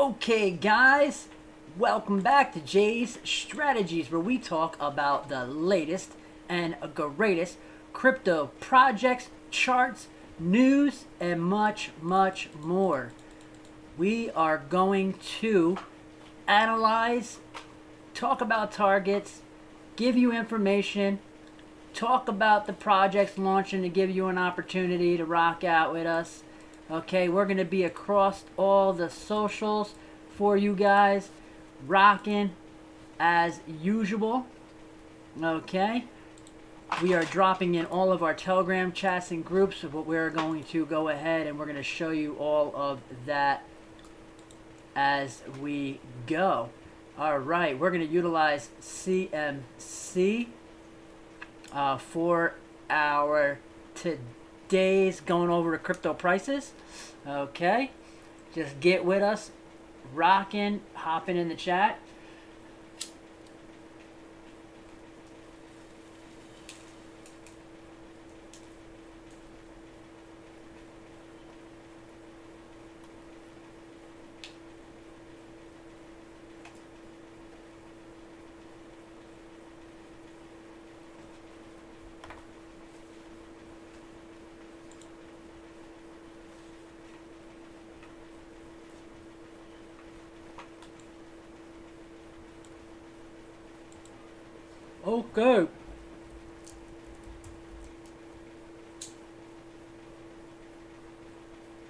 Okay, guys, welcome back to Jay's Strategies, where we talk about the latest and greatest crypto projects, charts, news, and much, much more. We are going to analyze, talk about targets, give you information, talk about the projects launching to give you an opportunity to rock out with us. Okay, we're going to be across all the socials for you guys, rocking as usual. Okay, we are dropping in all of our Telegram chats and groups, but we're going to go ahead and we're going to show you all of that as we go. All right, we're going to utilize CMC for our today's going over the crypto prices. Okay, just get with us, rocking, hopping in the chat. Okay.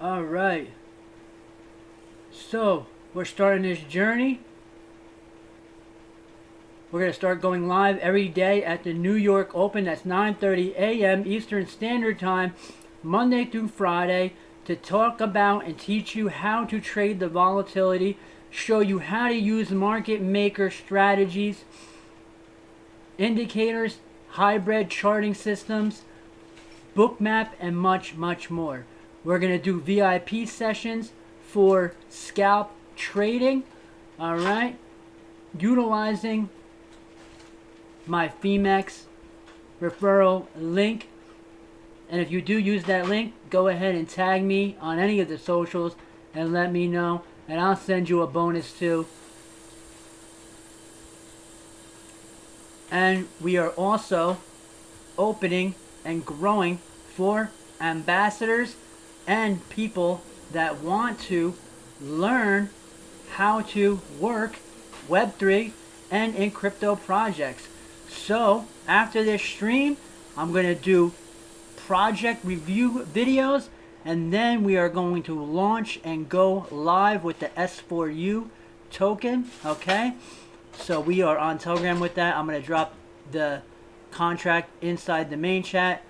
All right. So, we're starting this journey. We're going to start going live every day at the New York Open. That's 9:30 a.m. Eastern Standard Time, Monday through Friday, to talk about and teach you how to trade the volatility, show you how to use market maker strategies, indicators, hybrid charting systems, bookmap, and much, much more. We're going to do VIP sessions for scalp trading, all right, utilizing my Femex referral link. And if you do use that link, go ahead and tag me on any of the socials and let me know, and I'll send you a bonus too. And we are also opening and growing for ambassadors and people that want to learn how to work Web3 and in crypto projects. So after this stream, I'm going to do project review videos, and then we are going to launch and go live with the S4U token. Okay, so we are on Telegram with that. I'm going to drop the contract inside the main chat,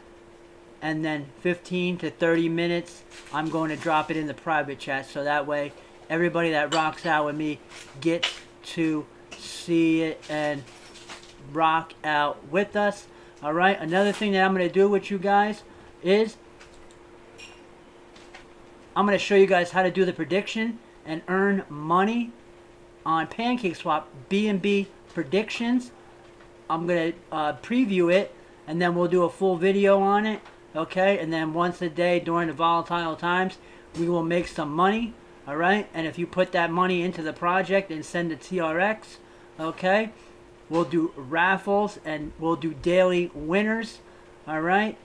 and then 15 to 30 minutes I'm going to drop it in the private chat, so that way everybody that rocks out with me gets to see it and rock out with us. All right, another thing that I'm going to do with you guys is I'm going to show you guys how to do the prediction and earn money on PancakeSwap BNB predictions. I'm going to preview it, and then we'll do a full video on it. Okay, and then once a day during the volatile times, we will make some money. All right, and if you put that money into the project and send the TRX, okay, we'll do raffles and we'll do daily winners. All right,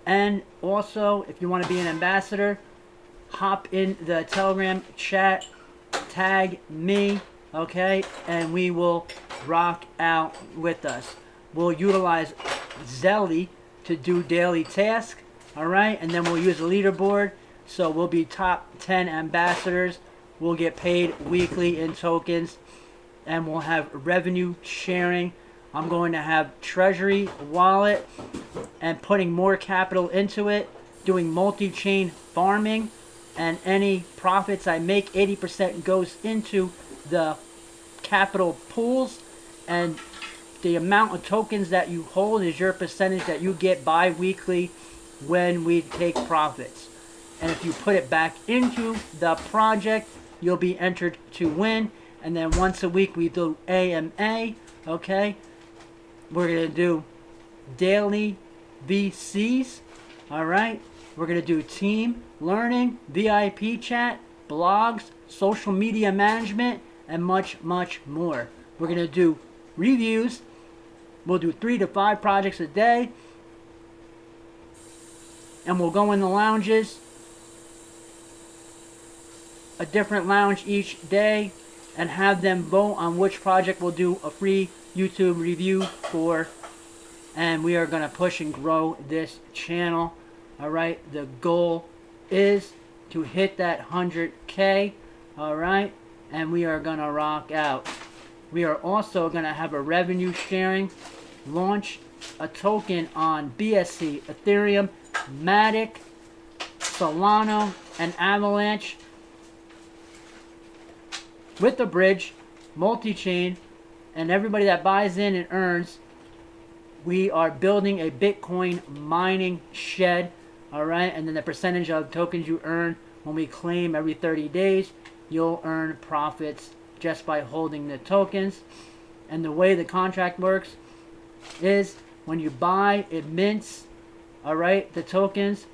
and also if you want to be an ambassador, hop in the Telegram chat, tag me, okay, and we will rock out with us. We'll utilize Zelly to do daily tasks, all right, and then we'll use a leaderboard, so we'll be top 10 ambassadors. We'll get paid weekly in tokens, and we'll have revenue sharing. I'm going to have treasury wallet and putting more capital into it, doing multi-chain farming, and any profits I make, 80% goes into the capital pools, and the amount of tokens that you hold is your percentage that you get bi-weekly when we take profits. And if you put it back into the project, you'll be entered to win. And then once a week we do AMA, okay? We're going to do daily VCs, all right? We're going to do team learning, VIP chat, blogs, social media management, and much, much more. We're going to do reviews. We'll do 3 to 5 projects a day. And we'll go in the lounges, a different lounge each day, and have them vote on which project we'll do a free YouTube review for. And we are going to push and grow this channel. Alright, the goal is to hit that 100K. Alright, and we are going to rock out. We are also going to have a revenue sharing, launch a token on BSC, Ethereum, Matic, Solana, and Avalanche with the bridge, multi-chain, and everybody that buys in and earns. We are building a Bitcoin mining shed, alright, and then the percentage of tokens you earn when we claim every 30 days, you'll earn profits just by holding the tokens. And the way the contract works is when you buy, it mints, alright, the tokens,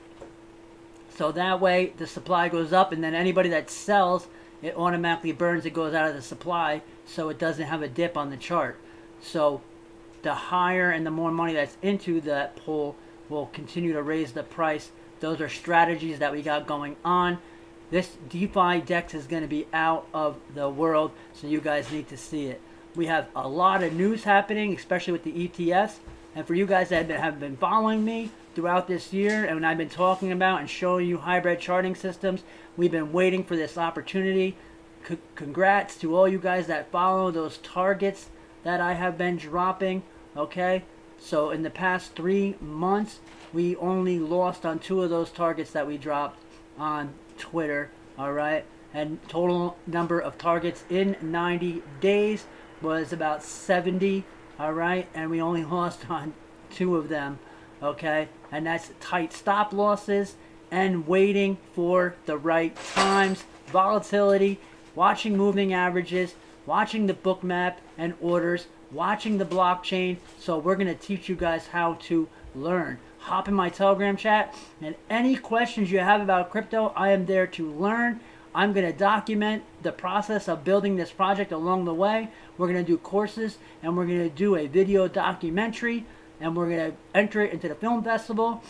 so that way the supply goes up, and then anybody that sells, it automatically burns, it goes out of the supply, so it doesn't have a dip on the chart. So the higher and the more money that's into that pool will continue to raise the price. Those are strategies that we got going on. This DeFi DEX is going to be out of the world, so you guys need to see it. We have a lot of news happening, especially with the ETFs. And for you guys that have been following me throughout this year, and I've been talking about and showing you hybrid charting systems, we've been waiting for this opportunity. Congrats to all you guys that follow those targets that I have been dropping. Okay, so in the past 3 months, we only lost on 2 of those targets that we dropped on Twitter. Alright, and total number of targets in 90 days was about 70. Alright, and we only lost on 2 of them. Okay, and that's tight stop losses and waiting for the right times, volatility, watching moving averages, watching the book map and orders, watching the blockchain. So we're going to teach you guys how to learn. Hop in my Telegram chat, and any questions you have about crypto, I am there to learn. I'm going to document the process of building this project along the way. We're going to do courses, and we're going to do a video documentary, and we're going to enter it into the film festival.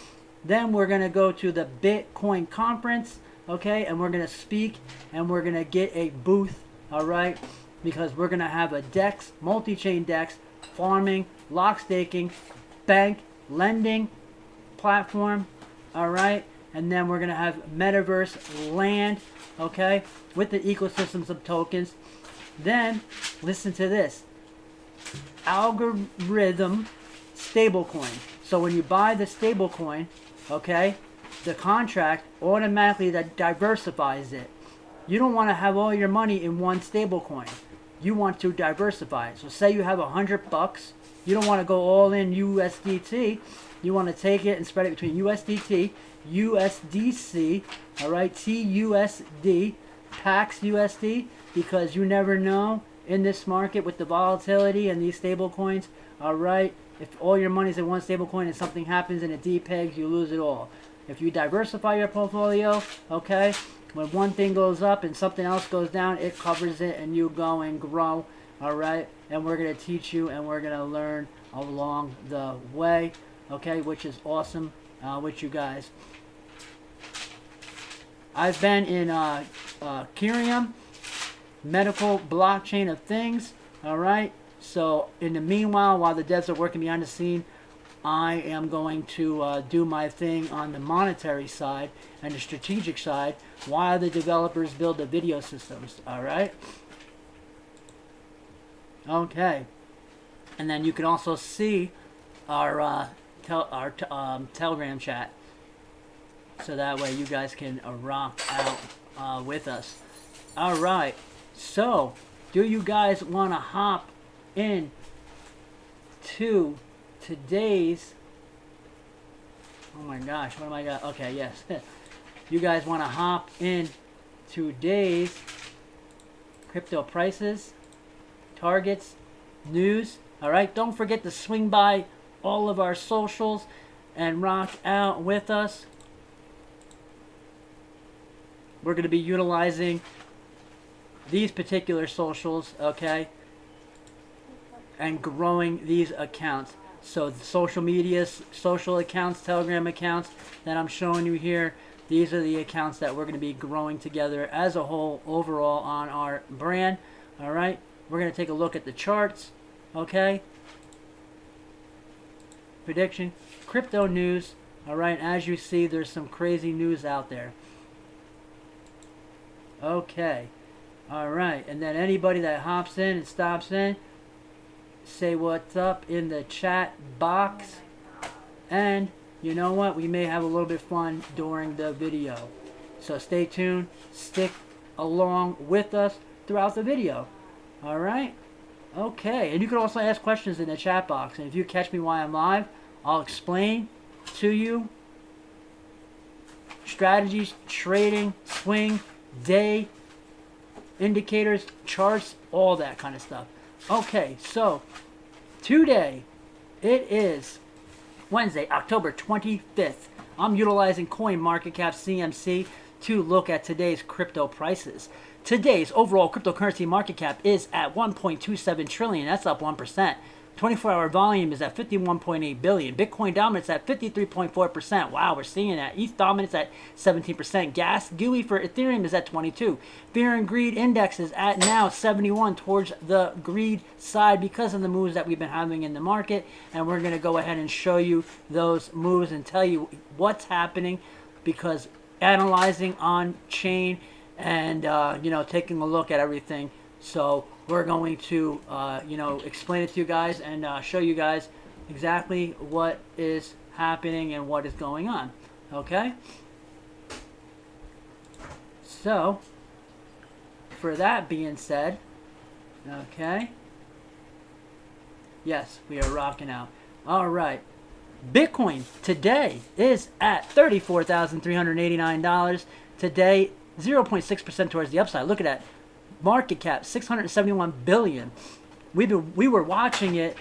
Then we're going to go to the Bitcoin conference, okay, and we're going to speak, and we're going to get a booth, all right, because we're going to have a DEX, multi-chain DEX, farming, lock staking, bank, lending platform, all right, and then we're going to have metaverse land, okay, with the ecosystems of tokens. Then, listen to this, algorithm stablecoin. So when you buy the stablecoin, okay, the contract automatically that diversifies it. You don't want to have all your money in one stablecoin. You want to diversify it. So say you have $100. You don't want to go all in USDT. You want to take it and spread it between USDT, USDC, all right, TUSD, Pax USD, because you never know in this market with the volatility and these stable coins, all right, if all your money's in one stable coin and something happens and it depegs, you lose it all. If you diversify your portfolio, okay, when one thing goes up and something else goes down, it covers it and you go and grow, all right, and we're going to teach you and we're going to learn along the way, okay, which is awesome with you guys. I've been in Ethereum, medical blockchain of things, all right. So in the meanwhile, while the devs are working behind the scene, I am going to do my thing on the monetary side and the strategic side while the developers build the video systems, all right. Okay, and then you can also see our Telegram chat, so that way you guys can rock out with us. All right, so do you guys want to hop in to today's, oh my gosh, what am I got? Okay, yes. You guys want to hop in today's crypto prices, targets, news, all right? Don't forget to swing by all of our socials and rock out with us. We're going to be utilizing these particular socials, okay, and growing these accounts. So the social media, social accounts, Telegram accounts that I'm showing you here, these are the accounts that we're going to be growing together as a whole overall on our brand. All right, we're going to take a look at the charts, okay, prediction, crypto news. All right, as you see, there's some crazy news out there. Okay, all right, and then anybody that hops in and stops in, say what's up in the chat box. And you know what, we may have a little bit of fun during the video, so stay tuned, stick along with us throughout the video. All right, okay, and you can also ask questions in the chat box, and if you catch me while I'm live, I'll explain to you strategies, trading, swing, day, indicators, charts, all that kind of stuff. Okay, so today it is Wednesday, October 25th. I'm utilizing CoinMarketCap CMC to look at today's crypto prices. Today's overall cryptocurrency market cap is at 1.27 trillion. That's up 1%. 24-hour volume is at 51.8 billion. Bitcoin dominance at 53.4%. Wow, we're seeing that. ETH dominance at 17%. Gas GUI for Ethereum is at 22. Fear and greed index is at now 71 towards the greed side because of the moves that we've been having in the market. And we're going to go ahead and show you those moves and tell you what's happening, because analyzing on chain and taking a look at everything. So we're going to, explain it to you guys and show you guys exactly what is happening and what is going on. Okay? So, for that being said, okay? Yes, we are rocking out. All right. Bitcoin today is at $34,389. Today, 0.6% towards the upside. Look at that. Market cap 671 billion. We were watching it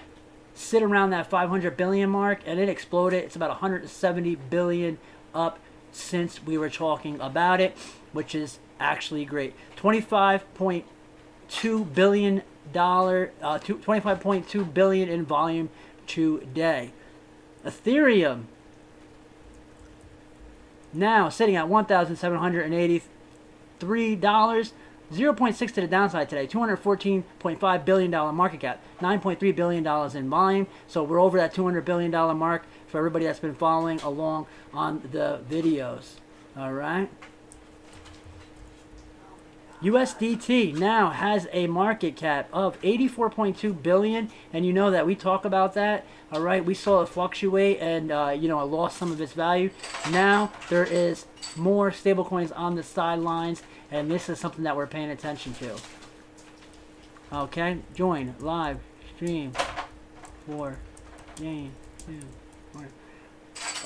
sit around that 500 billion mark, and it exploded. It's about 170 billion up since we were talking about it, which is actually great. 25.2 billion dollar, 25.2 billion in volume today. Ethereum now sitting at $1,783. 0.6 to the downside today. $214.5 billion market cap. $9.3 billion in volume. So we're over that $200 billion mark for everybody that's been following along on the videos. All right. USDT now has a market cap of 84.2 billion, and you know that we talk about that. All right, we saw it fluctuate and it lost some of its value. Now there is more stablecoins on the sidelines, and this is something that we're paying attention to. Okay, join live stream for game 2.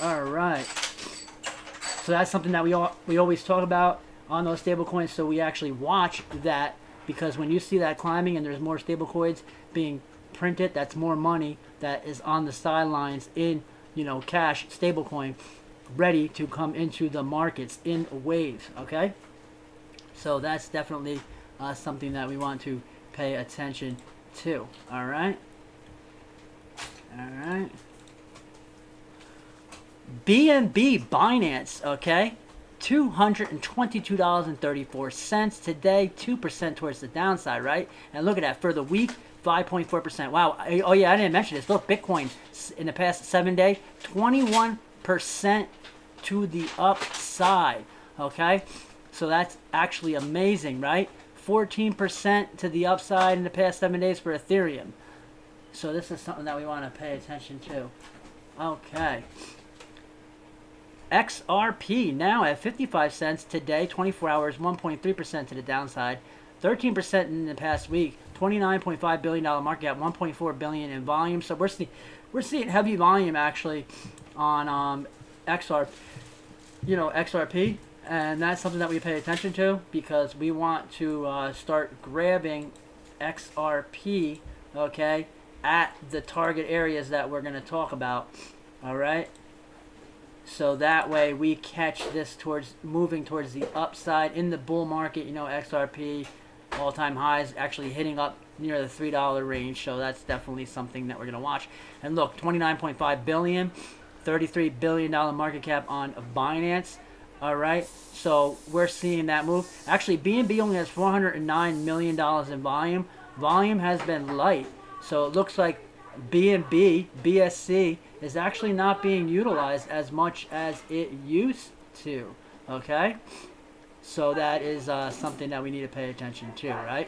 All right, so that's something that we always talk about on those stable coins, so we actually watch that, because when you see that climbing and there's more stable coins being printed, that's more money that is on the sidelines in cash stable coin, ready to come into the markets in waves. Okay, so that's definitely something that we want to pay attention to. All right, BNB Binance, okay, $222.34 today, 2% towards the downside, right? And look at that, for the week, 5.4%. Wow. Oh yeah, I didn't mention this. Look, Bitcoin in the past 7 days, 21% to the upside. Okay, so that's actually amazing, right? 14% to the upside in the past 7 days for Ethereum. So this is something that we want to pay attention to. Okay. XRP now at 55 cents today, 24 hours, 1.3% to the downside, 13% in the past week, $29.5 billion market cap, 1.4 billion in volume. So we're seeing heavy volume actually on XRP, and that's something that we pay attention to, because we want to start grabbing XRP, okay, at the target areas that we're going to talk about. All right. So that way we catch this towards moving towards the upside in the bull market. XRP all-time highs, actually hitting up near the $3 range. So that's definitely something that we're gonna watch. And look, 29.5 billion, $33 billion market cap on Binance. All right, so we're seeing that move. Actually, BNB only has $409 million in volume. Volume has been light, so it looks like BNB, BSC, is actually not being utilized as much as it used to. Okay, so that is something that we need to pay attention to, right?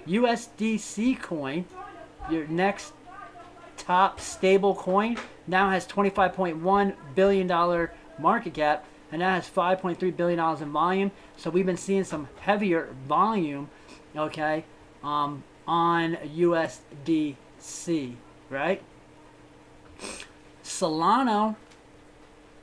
USDC coin, your next top stable coin, now has $25.1 billion market cap, and that has $5.3 billion in volume. So we've been seeing some heavier volume, okay, on USDC, right? Solano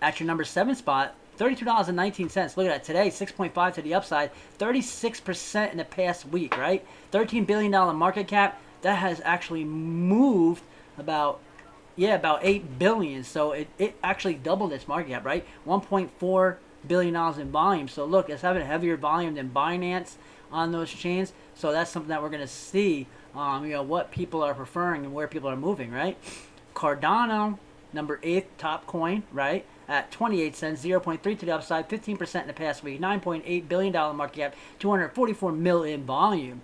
at your number 7 spot, $32.19. Look at that today, 6.5 to the upside, 36% in the past week, right? $13 billion market cap. That has actually moved about 8 billion. So it actually doubled its market cap, right? $1.4 billion in volume. So look, it's having a heavier volume than Binance on those chains. So that's something that we're going to see, what people are preferring and where people are moving, right? Cardano, number 8 top coin, right? At 28 cents, 0.3 to the upside, 15% in the past week, $9.8 billion market cap, 244 million volume.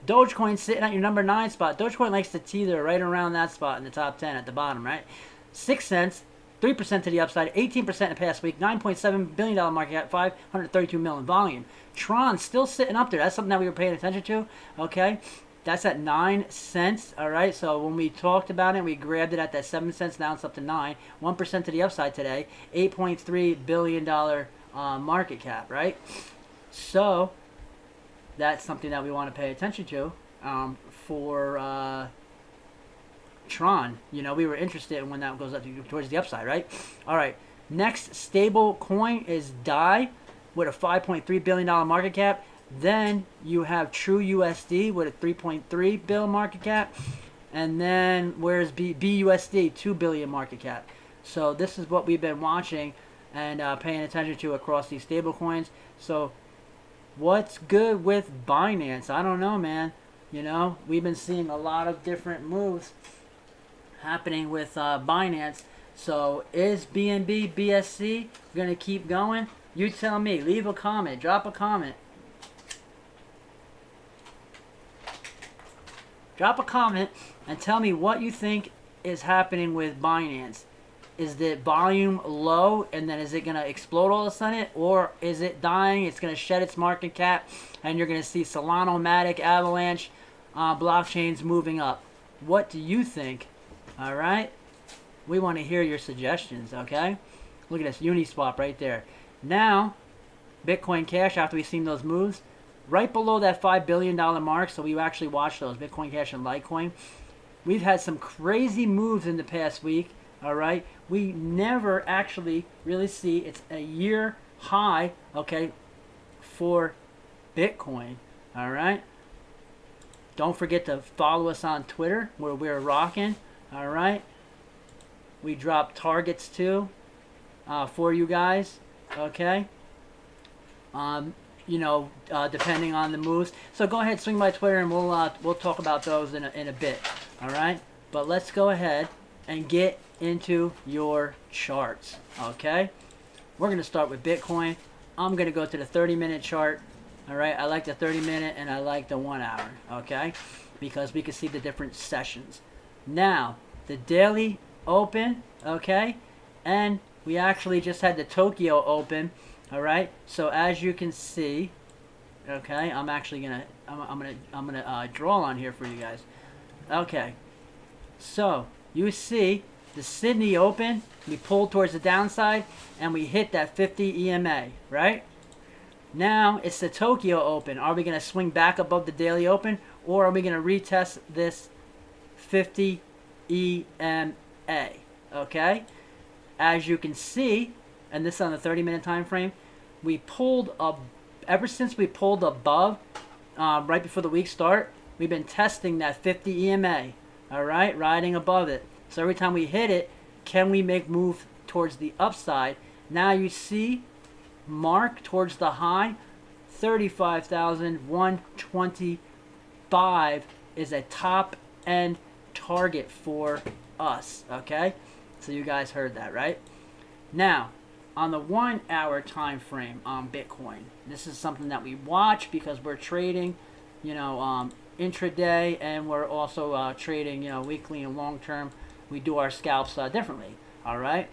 Dogecoin sitting at your number 9 spot. Dogecoin likes to teeter right around that spot in the top 10 at the bottom, right? 6 cents, 3% to the upside, 18% in the past week, $9.7 billion market cap, 532 million volume. Tron still sitting up there. That's something that we were paying attention to, okay? That's at 9 cents, all right? So when we talked about it, we grabbed it at that 7 cents. Now it's up to 9. 1% to the upside today. $8.3 billion market cap, right? So that's something that we want to pay attention to for Tron. We were interested in when that goes up towards the upside, right? All right. Next stable coin is DAI with a $5.3 billion market cap. Then you have True USD with a 3.3 bill market cap. And then where's BUSD, 2 billion market cap. So this is what we've been watching and paying attention to across these stable coins. So what's good with Binance? I don't know, man. We've been seeing a lot of different moves happening with Binance. So is BNB, BSC going to keep going? You tell me. Leave a comment. Drop a comment. Drop a comment and tell me what you think is happening with Binance. Is the volume low and then is it going to explode all of a sudden? Or is it dying? It's going to shed its market cap and you're going to see Solana, Matic, Avalanche blockchains moving up. What do you think? All right. We want to hear your suggestions, okay? Look at this Uniswap right there. Now, Bitcoin Cash, after we've seen those moves, right below that $5 billion mark, so we actually watched those, Bitcoin Cash and Litecoin. We've had some crazy moves in the past week, all right? We never actually really see, it's a year high, okay, for Bitcoin, all right? Don't forget to follow us on Twitter, where we're rocking, all right? We drop targets too for you guys, okay? Depending on the moves. So go ahead, swing by Twitter, and we'll talk about those in a bit. All right. But let's go ahead and get into your charts. Okay. We're gonna start with Bitcoin. I'm gonna go to the 30-minute chart. All right. I like the 30-minute and I like the 1 hour. Okay, because we can see the different sessions. Now the daily open. Okay, and we actually just had the Tokyo open. All right, so as you can see, okay, I'm gonna draw on here for you guys. Okay, so you see the Sydney open, we pulled towards the downside and we hit that 50 EMA, right? Now it's the Tokyo open. Are we gonna swing back above the daily open, or are we gonna retest this 50 EMA? Okay, as you can see, and this is on the 30-minute time frame, we pulled up ever since we pulled above right before the week start. We've been testing that 50 EMA, all right, riding above it. So every time we hit it, can we make move towards the upside? Now you see mark towards the high, 35,120 305 is a top end target for us, okay? So you guys heard that, right? Now, on the 1 hour time frame on Bitcoin, this is something that we watch because we're trading, intraday, and we're also trading, weekly and long term. We do our scalps differently, all right?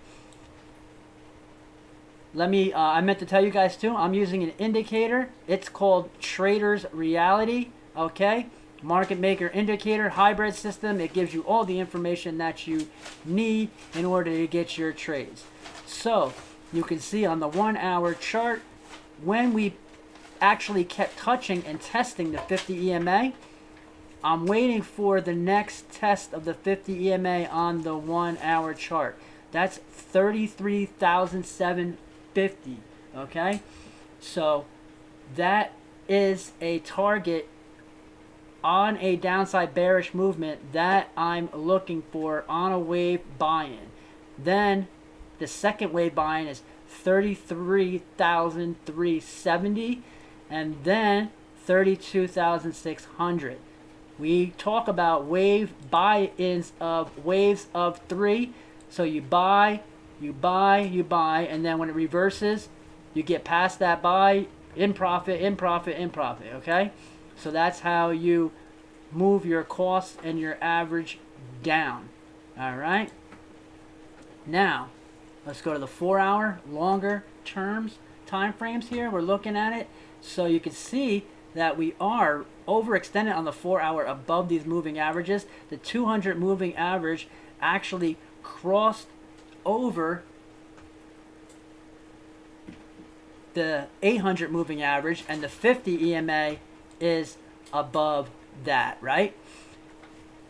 I meant to tell you guys too, I'm using an indicator. It's called Trader's Reality, okay? Market maker indicator, hybrid system. It gives you all the information that you need in order to get your trades. So you can see on the 1 hour chart, when we actually kept touching and testing the 50 EMA, I'm waiting for the next test of the 50 EMA on the 1 hour chart. That's 33,750, okay? So that is a target on a downside bearish movement that I'm looking for on a wave buy-in. Then the second wave buy-in is 33,370, and then 32,600. We talk about wave buy-ins of waves of 3. So you buy, you buy, you buy, and then when it reverses, you get past that buy, in profit, in profit, in profit, okay? So that's how you move your costs and your average down, all right? Now, let's go to the 4 hour, longer terms, time frames here. We're looking at it. So you can see that we are overextended on the 4 hour above these moving averages. The 200 moving average actually crossed over the 800 moving average, and the 50 EMA is above that, right?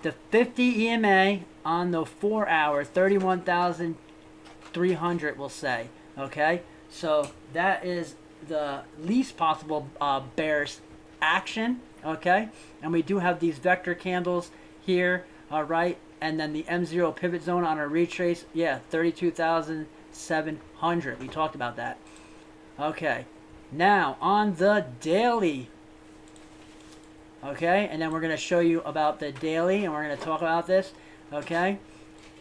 The 50 EMA on the 4 hour, 31,300, we'll say, okay? So that is the least possible bearish action, okay? And we do have these vector candles here, all right? And then the M0 pivot zone on a retrace, yeah, 32,700. We talked about that. Okay, now on the daily, okay, and then we're going to show you about the daily, and we're going to talk about this, okay?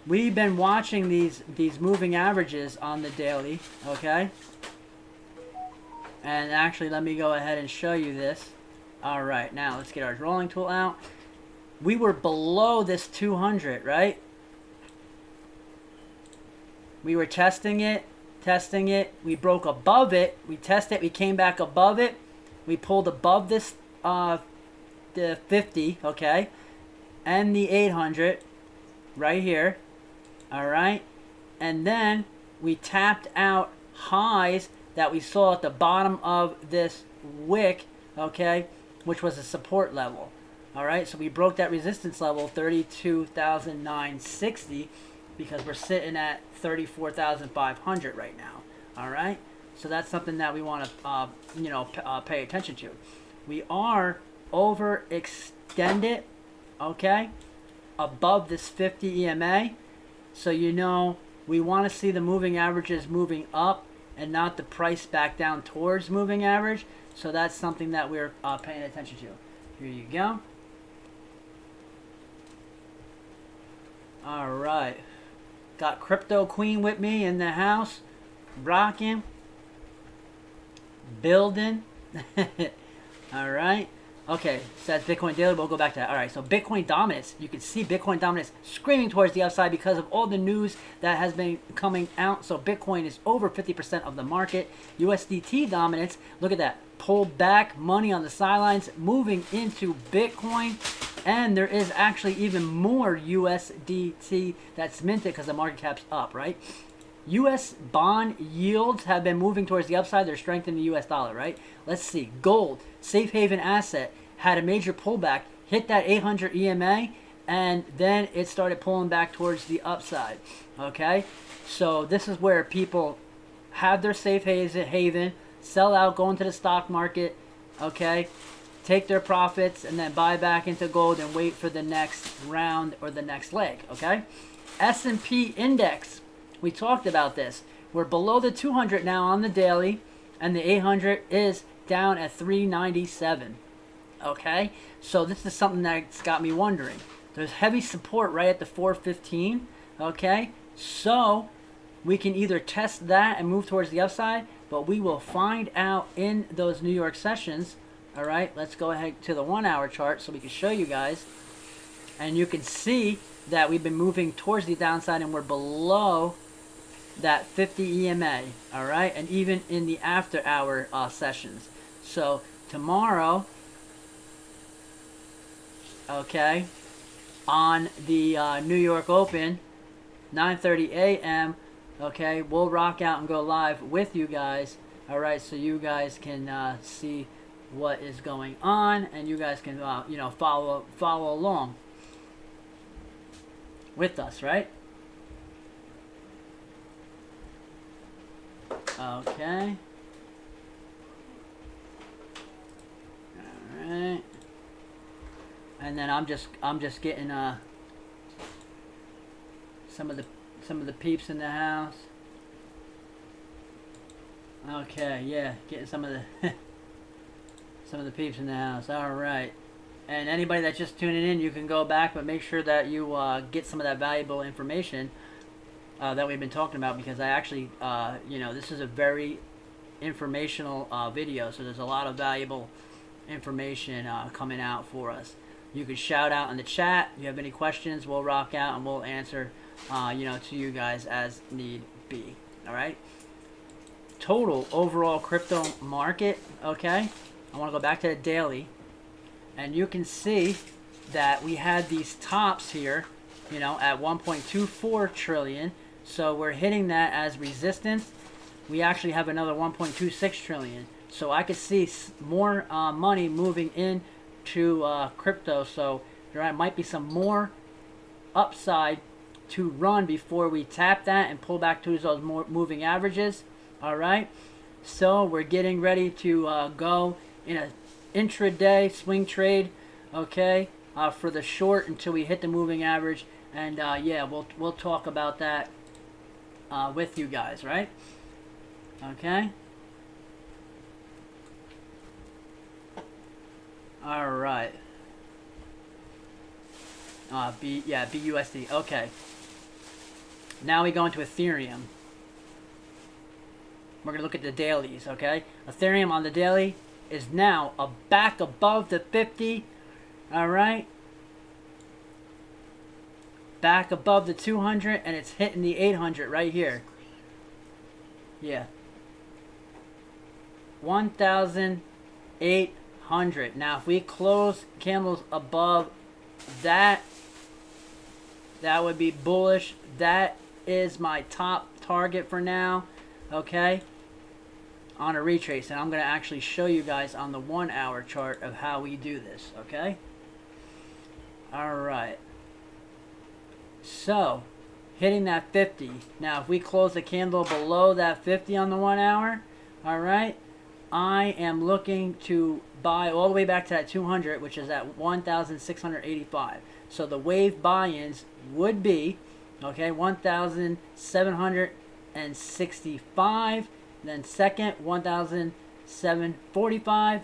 We've been watching these moving averages on the daily, okay? And actually, let me go ahead and show you this. All right, now let's get our rolling tool out. We were below this 200, right? We were testing it. We broke above it. We tested it. We came back above it. We pulled above this, the 50, okay? And the 800 right here, all right? And then we tapped out highs that we saw at the bottom of this wick, okay, which was a support level. All right, so we broke that resistance level, 32,960, because we're sitting at 34,500 right now. All right, so that's something that we want to, pay attention to. We are overextended, okay, above this 50 EMA. So we want to see the moving averages moving up and not the price back down towards moving average. So that's something that we're paying attention to. Here you go. All right. Got Crypto Queen with me in the house. Rocking. Building. All right. Okay, so that's Bitcoin Daily. We'll go back to that. All right, so Bitcoin dominance. You can see Bitcoin dominance screaming towards the upside because of all the news that has been coming out. So Bitcoin is over 50% of the market. USDT dominance. Look at that. Pull back, money on the sidelines, moving into Bitcoin. And there is actually even more USDT that's minted because the market cap's up, right? U.S. bond yields have been moving towards the upside. They're strengthening the U.S. dollar, right? Let's see. Gold, safe haven asset, had a major pullback, hit that 800 EMA, and then it started pulling back towards the upside, okay? So this is where people have their safe haven, sell out, go into the stock market, okay? Take their profits and then buy back into gold and wait for the next round or the next leg, okay? S&P index. We talked about this. We're below the 200 now on the daily, and the 800 is down at 397. Okay, so this is something that's got me wondering. There's heavy support right at the 415. Okay, so we can either test that and move towards the upside, but we will find out in those New York sessions. All right, let's go ahead to the 1 hour chart so we can show you guys. And you can see that we've been moving towards the downside and we're below that 50 EMA. All right, and even in the after hour sessions. So tomorrow, okay, on the New York Open, 9:30 a.m., okay, we'll rock out and go live with you guys. All right, so you guys can see what is going on, and you guys can you know, follow along with us, right? Okay. All right. And then I'm just getting some of the peeps in the house. Okay, yeah, getting some of the some of the peeps in the house. All right. And anybody that's just tuning in, you can go back, but make sure that you get some of that valuable information that we've been talking about, because I actually, you know, this is a very informational video, so there's a lot of valuable information coming out for us. You can shout out in the chat. If you have any questions, we'll rock out and we'll answer, you know, to you guys as need be. All right. Total overall crypto market. Okay. I want to go back to the daily, and you can see that we had these tops here, you know, at 1.24 trillion. So we're hitting that as resistance. We actually have another 1.26 trillion. So I could see more money moving into crypto. So there might be some more upside to run before we tap that and pull back to those more moving averages. All right. So we're getting ready to go in an intraday swing trade. Okay. For the short until we hit the moving average. And yeah, we'll talk about that with you guys, right? Okay. All right. BUSD. Okay. Now we go into Ethereum. We're gonna look at the dailies. Okay. Ethereum on the daily is now back above the 50. All right. Back above the 200, and it's hitting the 800 right here. Yeah. 1,800. Now, if we close candles above that, that would be bullish. That is my top target for now. Okay. On a retrace, and I'm going to actually show you guys on the 1 hour chart of how we do this. Okay. All right. So, hitting that 50. Now, if we close the candle below that 50 on the 1 hour, all right, I am looking to buy all the way back to that 200, which is at 1,685. So the wave buy-ins would be, okay, 1,765, then second 1,745,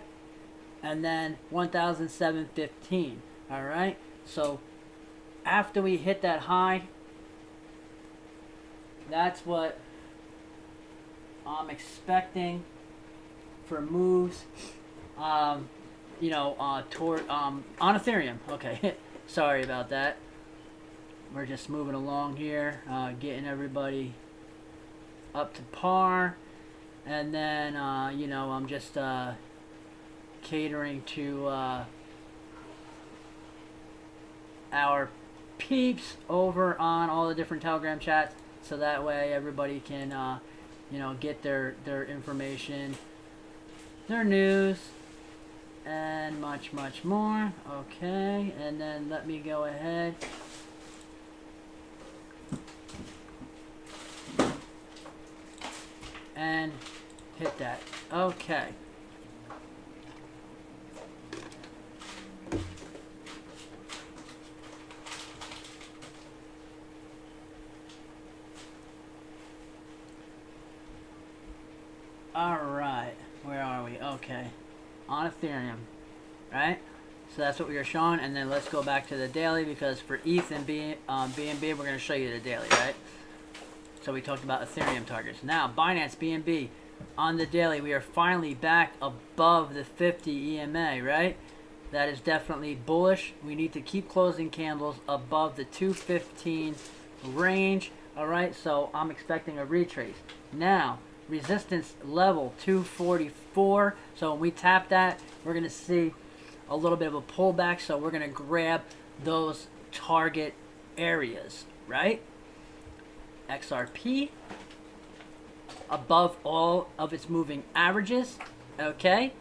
and then 1,715. All right, so after we hit that high, that's what I'm expecting for moves, you know, toward on Ethereum. Okay, sorry about that. We're just moving along here, getting everybody up to par, and then you know, I'm just catering to our peeps over on all the different Telegram chats, so that way everybody can you know, get their information, their news, and much more. Okay, and then let me go ahead and hit that. Okay. Alright, where are we? Okay, on Ethereum, right? So that's what we were showing. And then let's go back to the daily, because for ETH and BNB, we're going to show you the daily, right? So we talked about Ethereum targets. Now, Binance BNB on the daily, we are finally back above the 50 EMA, right? That is definitely bullish. We need to keep closing candles above the 215 range. All right, so I'm expecting a retrace. Now, resistance level 244. So when we tap that, we're going to see a little bit of a pullback. So we're going to grab those target areas, right? XRP above all of its moving averages. Okay.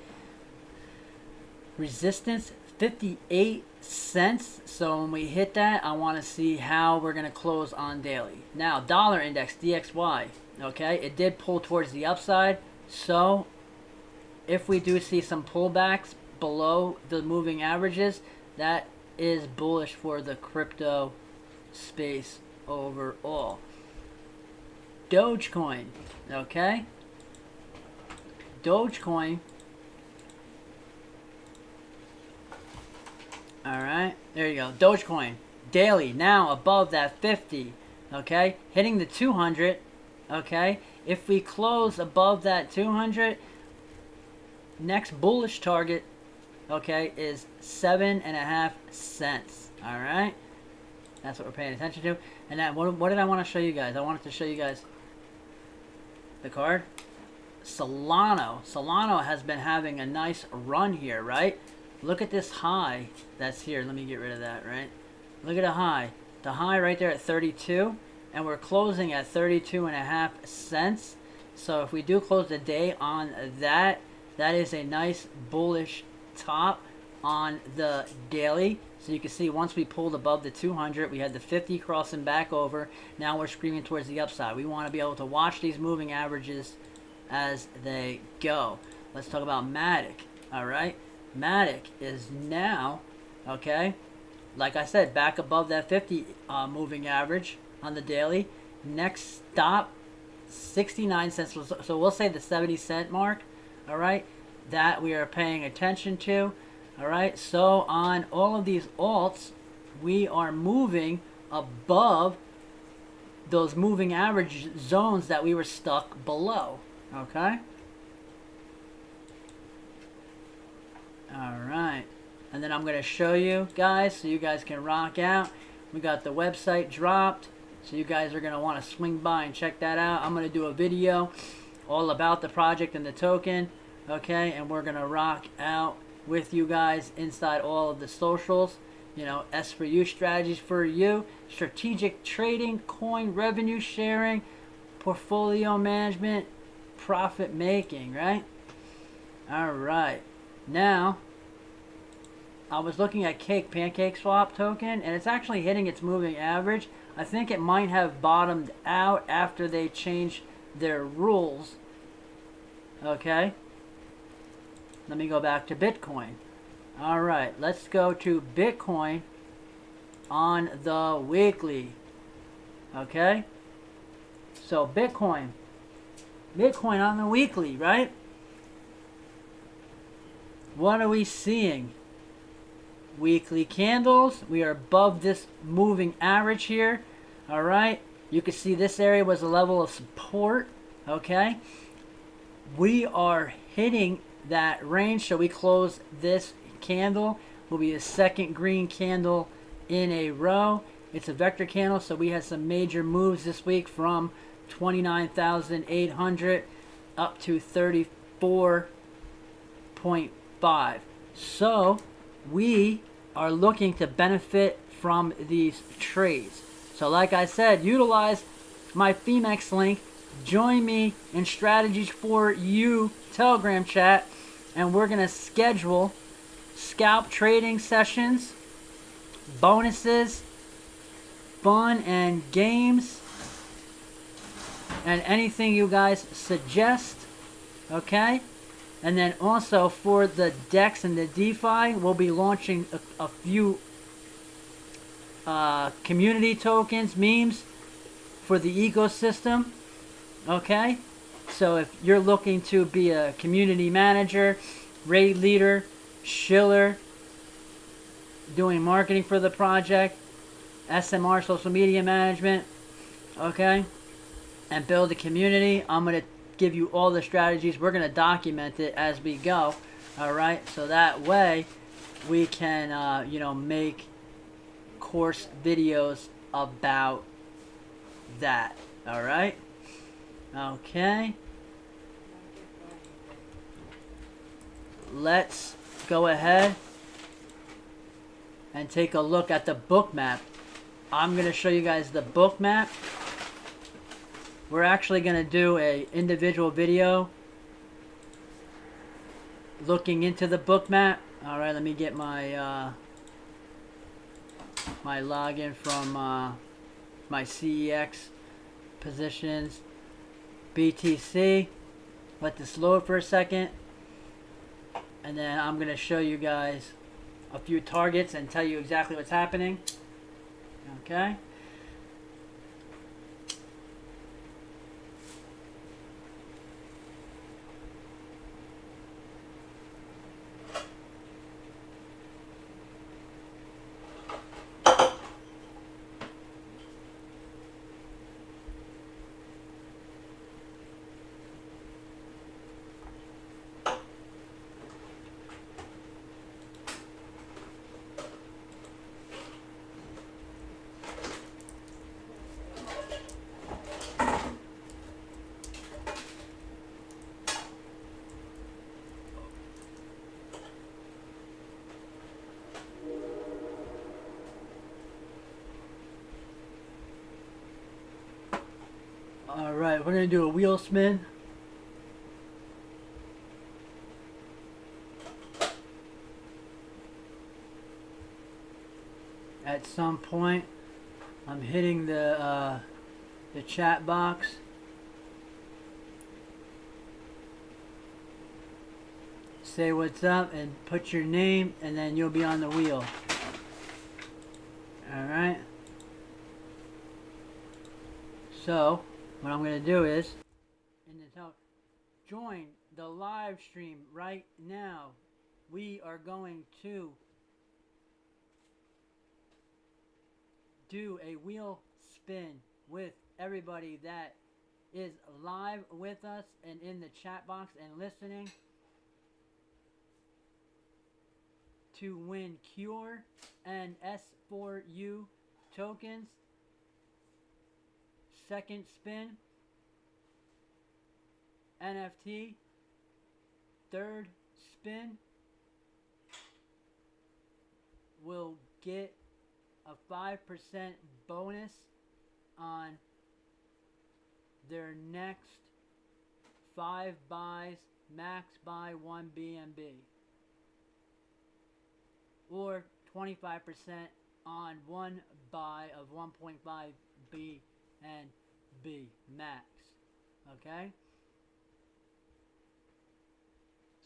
Resistance 58 cents. So when we hit that, I want to see how we're going to close on daily. Now, dollar index DXY. Okay, it did pull towards the upside. So if we do see some pullbacks below the moving averages, that is bullish for the crypto space overall. Dogecoin, okay? Dogecoin. All right, there you go. Dogecoin daily now above that 50, okay? Hitting the 200, okay? If we close above that 200, next bullish target, okay, is 7.5 cents. All right, that's what we're paying attention to. And then what did I want to show you guys? I wanted to show you guys the card. Solana. Solana has been having a nice run here, right? Look at this high that's here. Let me get rid of that, right? Look at the high. The high right there at 32, and we're closing at 32.5 cents. So if we do close the day on that, that is a nice bullish top on the daily. So you can see once we pulled above the 200, we had the 50 crossing back over. Now we're screaming towards the upside. We want to be able to watch these moving averages as they go. Let's talk about Matic. All right, Matic is now, okay, like I said, back above that 50 moving average on the daily. Next stop, 69 cents. So we'll say the 70-cent mark. All right, that we are paying attention to. All right, so on all of these alts, we are moving above those moving average zones that we were stuck below. Okay. All right, and then I'm going to show you guys so you guys can rock out. We got the website dropped, so you guys are going to want to swing by and check that out. I'm going to do a video all about the project and the token. Okay, and we're going to rock out with you guys inside all of the socials. You know, S for you, strategies for you, strategic trading, coin revenue sharing, portfolio management, profit making, right? All right. Now, I was looking at Pancake Swap token, and it's actually hitting its moving average. I think it might have bottomed out after they changed their rules. Okay. Let me go back to Bitcoin. All right, let's go to Bitcoin on the weekly. Okay? So Bitcoin on the weekly, right? What are we seeing? Weekly candles. We are above this moving average here. All right? You can see this area was a level of support. Okay? We are hitting that range, so we close this candle will be the second green candle in a row. It's a vector candle, so we had some major moves this week from 29,800 up to 34.5. So we are looking to benefit from these trades. So like I said, utilize my Femex link. Join me in Strategies for You Telegram chat, and we're going to schedule scalp trading sessions, bonuses, fun and games, and anything you guys suggest. Okay? And then also for the DEX and the DeFi, we'll be launching a few community tokens, memes for the ecosystem. Okay? So if you're looking to be a community manager, raid leader, shiller, doing marketing for the project, SMR, social media management, okay, and build a community. I'm going to give you all the strategies. We're going to document it as we go, all right, so that way we can, make course videos about that, all right, okay. Let's go ahead and take a look at the book map. I'm going to show you guys the book map. We're actually going to do a individual video looking into the book map. All right, let me get my my login from my CEX positions, BTC. Let this load for a second, and then I'm going to show you guys a few targets and tell you exactly what's happening. Okay. Alright, we're going to do a wheel spin. At some point, I'm hitting the chat box. Say what's up and put your name, and then you'll be on the wheel. Alright. So, what I'm going to do is, join the live stream right now. We are going to do a wheel spin with everybody that is live with us and in the chat box and listening to win Cure and S4U tokens. Second spin, NFT. Third spin will get a 5% bonus on their next 5 buys, max buy 1 BNB, or 25% on 1 buy of 1.5 BNB max. Okay?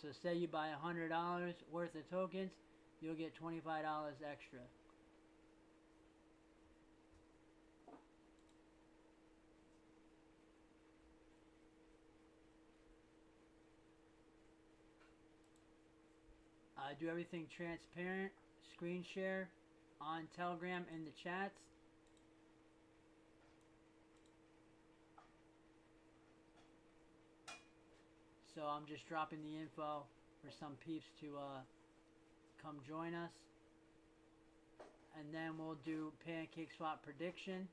So say you buy $100 worth of tokens, you'll get $25 extra. I do everything transparent, screen share on Telegram in the chats. So I'm just dropping the info for some peeps to come join us. And then we'll do pancake swap prediction.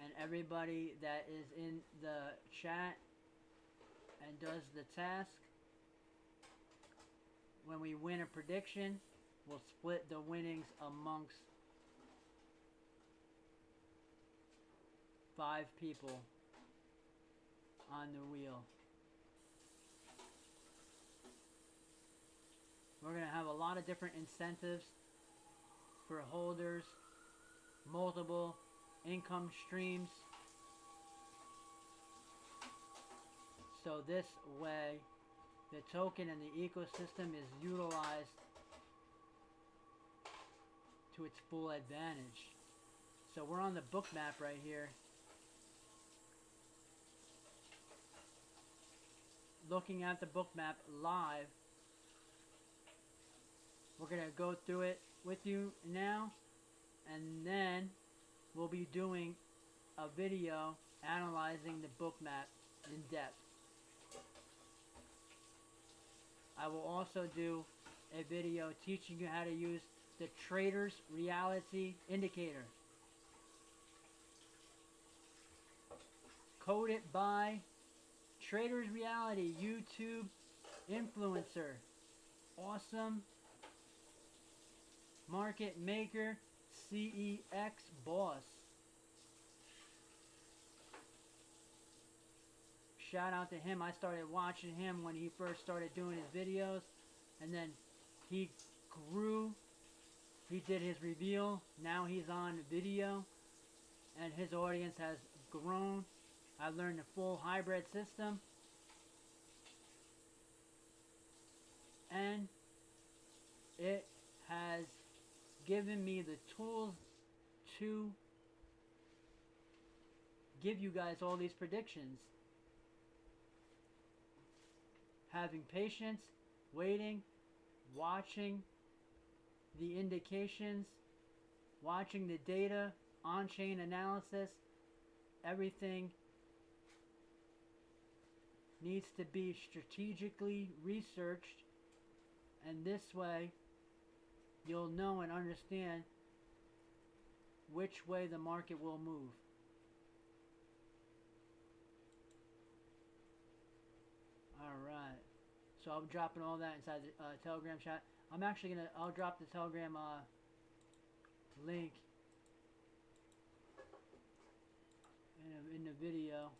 And everybody that is in the chat and does the task, when we win a prediction, we'll split the winnings amongst 5 people on the wheel. We're going to have a lot of different incentives for holders, multiple income streams. So this way, the token and the ecosystem is utilized to its full advantage. So we're on the book map right here. Looking at the book map live. We're going to go through it with you now, and then we'll be doing a video analyzing the book map in depth. I will also do a video teaching you how to use the Trader's Reality Indicator. Coded by Trader's Reality YouTube influencer. Awesome market maker, CEX boss. Shout out to him. I started watching him when he first started doing his videos, and then he grew. He did his reveal. Now he's on video, and his audience has grown. I learned the full hybrid system, and it has given me the tools to give you guys all these predictions. Having patience, waiting, watching the indications, watching the data, on-chain analysis, everything needs to be strategically researched, and this way you'll know and understand which way the market will move. Alright, so I'm dropping all that inside the Telegram chat. I'm actually I'll drop the Telegram link in the video.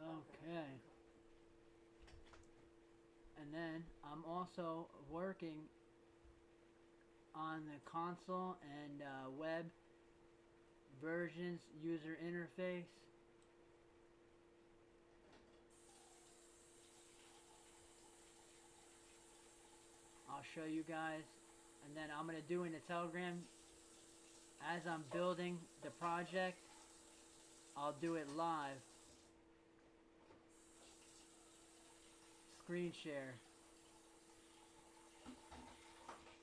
Okay. And then I'm also working on the console and web versions user interface. I'll show you guys, and then I'm going to do in the Telegram as I'm building the project. I'll do it live. Screen share.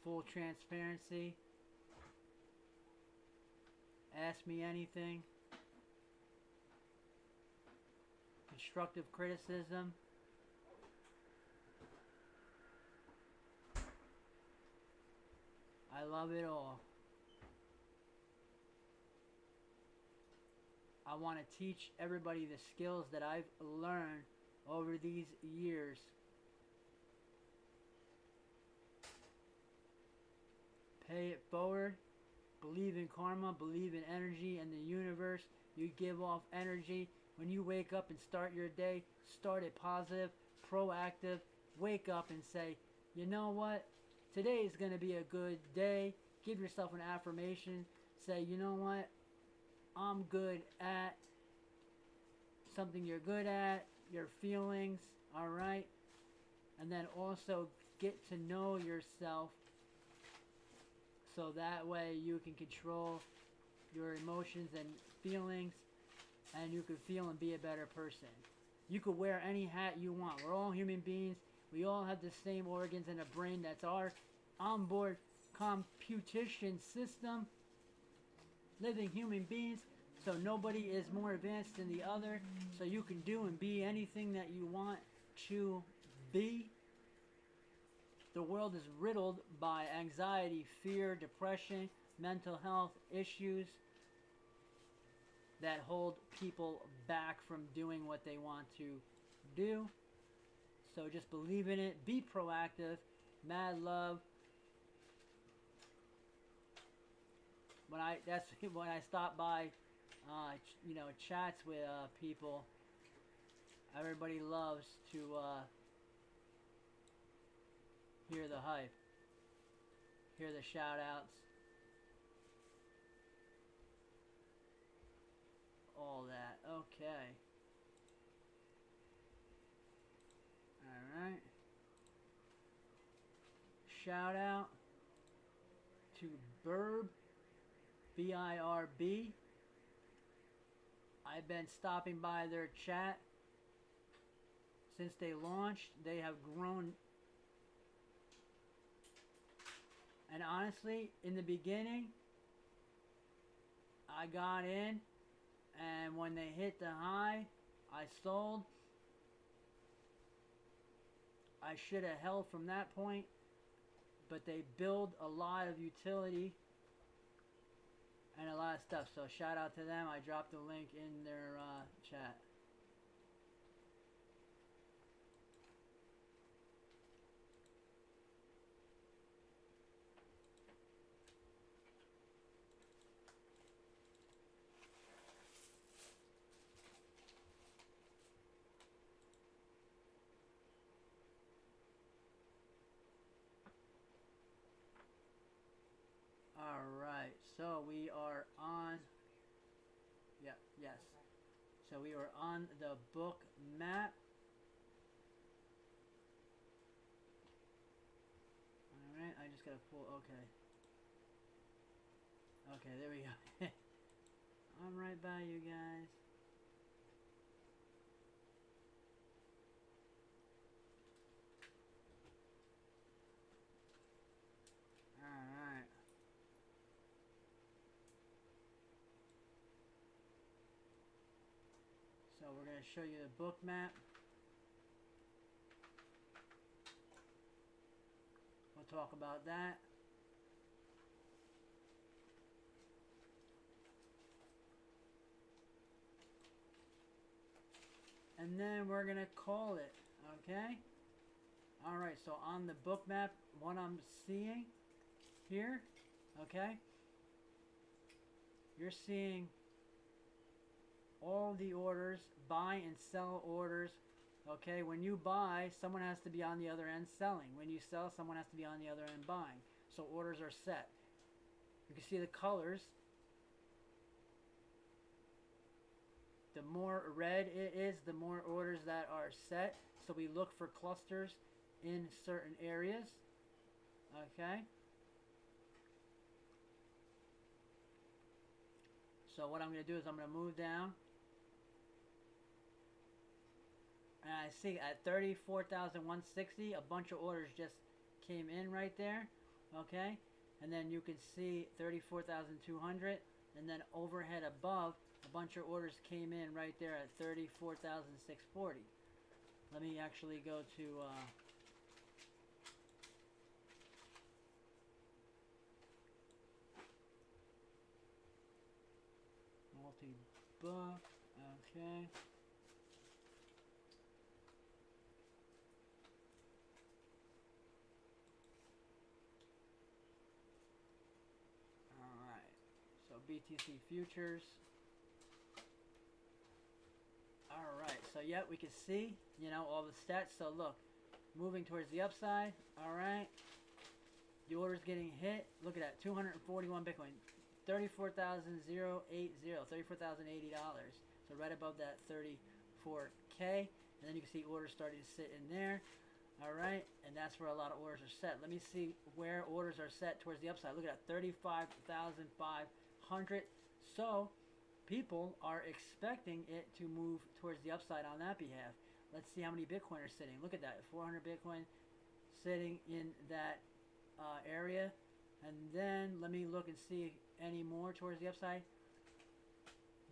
Full transparency. Ask me anything. Constructive criticism. I love it all. I want to teach everybody the skills that I've learned over these years. Pay it forward. Believe in karma. Believe in energy and the universe. You give off energy. When you wake up and start your day, start it positive, proactive. Wake up and say, you know what? Today is going to be a good day. Give yourself an affirmation. Say, you know what? I'm good at something you're good at, your feelings, alright? And then also get to know yourself so that way you can control your emotions and feelings, and you can feel and be a better person. You could wear any hat you want. We're all human beings. We all have the same organs and a brain. That's our onboard computation system. Living human beings, so nobody is more advanced than the other, so you can do and be anything that you want to be. The world is riddled by anxiety, fear, depression, mental health issues that hold people back from doing what they want to do. So just believe in it, be proactive, mad love. That's when I stop by, chats with people. Everybody loves to hear the hype, hear the shout outs. Okay. Alright. Shout out to Burb, B-I-R-B. I've been stopping by their chat since they launched. They have grown. And honestly, in the beginning, I got in, and when they hit the high, I sold. I should have held from that point, but they build a lot of utility and a lot of stuff. So shout out to them. I dropped the link in their chat. Alright, so we are on, yes. So we are on the book map. Alright, I just gotta pull, okay. Okay, there we go. I'm right by you guys. Alright. So we're going to show you the book map. We'll talk about that. And then we're going to call it, okay? Alright, so on the book map, what I'm seeing here, okay? You're seeing all the orders, buy and sell orders, okay? When you buy, someone has to be on the other end selling. When you sell, someone has to be on the other end buying. So orders are set. You can see the colors. The more red it is, the more orders that are set. So we look for clusters in certain areas, okay? So what I'm going to do is I'm going to move down. And I see at 34,160, a bunch of orders just came in right there, okay? And then you can see 34,200, and then overhead above, a bunch of orders came in right there at 34,640. Let me actually go to multi-book, okay. Alright, so BTC futures. Alright, so yeah, we can see, you know, all the stats. So look, moving towards the upside, alright. The order's getting hit. Look at that, 241 Bitcoin. $34,080. So right above that 34K. And then you can see orders starting to sit in there. Alright, and that's where a lot of orders are set. Let me see where orders are set towards the upside. Look at that, 35,500. So people are expecting it to move towards the upside on that behalf. Let's see how many Bitcoin are sitting. Look at that, 400 Bitcoin sitting in that area. And then let me look and see any more towards the upside.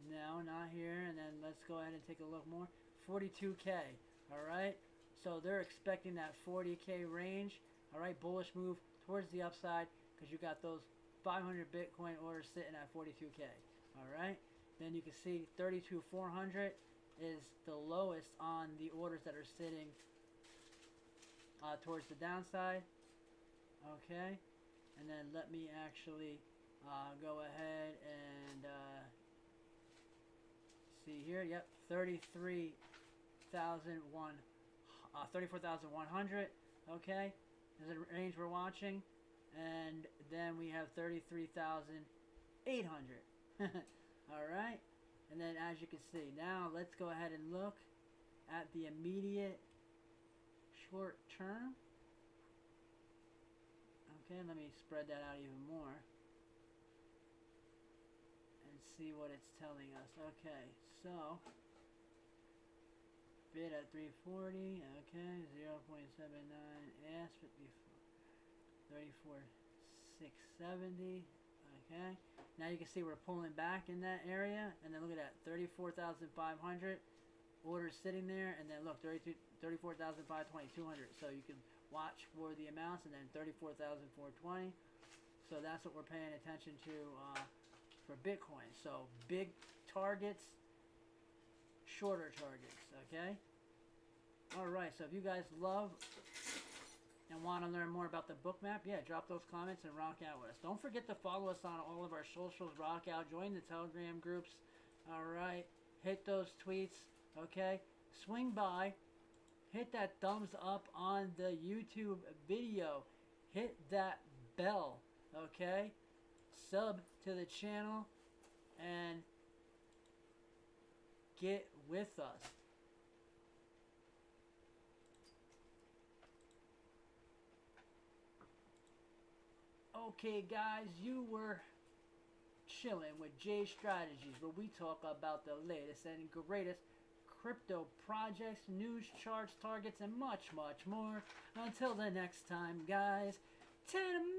No, not here. And then let's go ahead and take a look more. 42K. Alright. So they're expecting that 40K range. Alright. Bullish move towards the upside because you got those 500 Bitcoin orders sitting at 42K. Alright. Then you can see 32,400 is the lowest on the orders that are sitting towards the downside. Okay. And then let me actually go ahead and see here. Yep, 34,100. Okay, there's a range we're watching, and then we have 33,800. All right, And then as you can see, now let's go ahead and look at the immediate short term. Okay, let me spread that out even more and see what it's telling us. Okay, so bid at 340. Okay, 0.79. Ask 34,670. Okay, now you can see we're pulling back in that area, and then look at that, 34,500 orders sitting there, and then look, 34,520, 200. So you can watch for the amounts, and then 34,420. So that's what we're paying attention to for Bitcoin. So big targets, shorter targets. Okay. All right. So if you guys love and want to learn more about the Bookmap, yeah, drop those comments and rock out with us. Don't forget to follow us on all of our socials. Rock out. Join the Telegram groups. All right. Hit those tweets. Okay. Swing by. Hit that thumbs up on the YouTube video. Hit that bell. Okay. Sub to the channel. And get with us. Okay, guys, you were chilling with Jay Strategies, where we talk about the latest and greatest crypto projects, news, charts, targets, and much, much more. Until the next time, guys, 10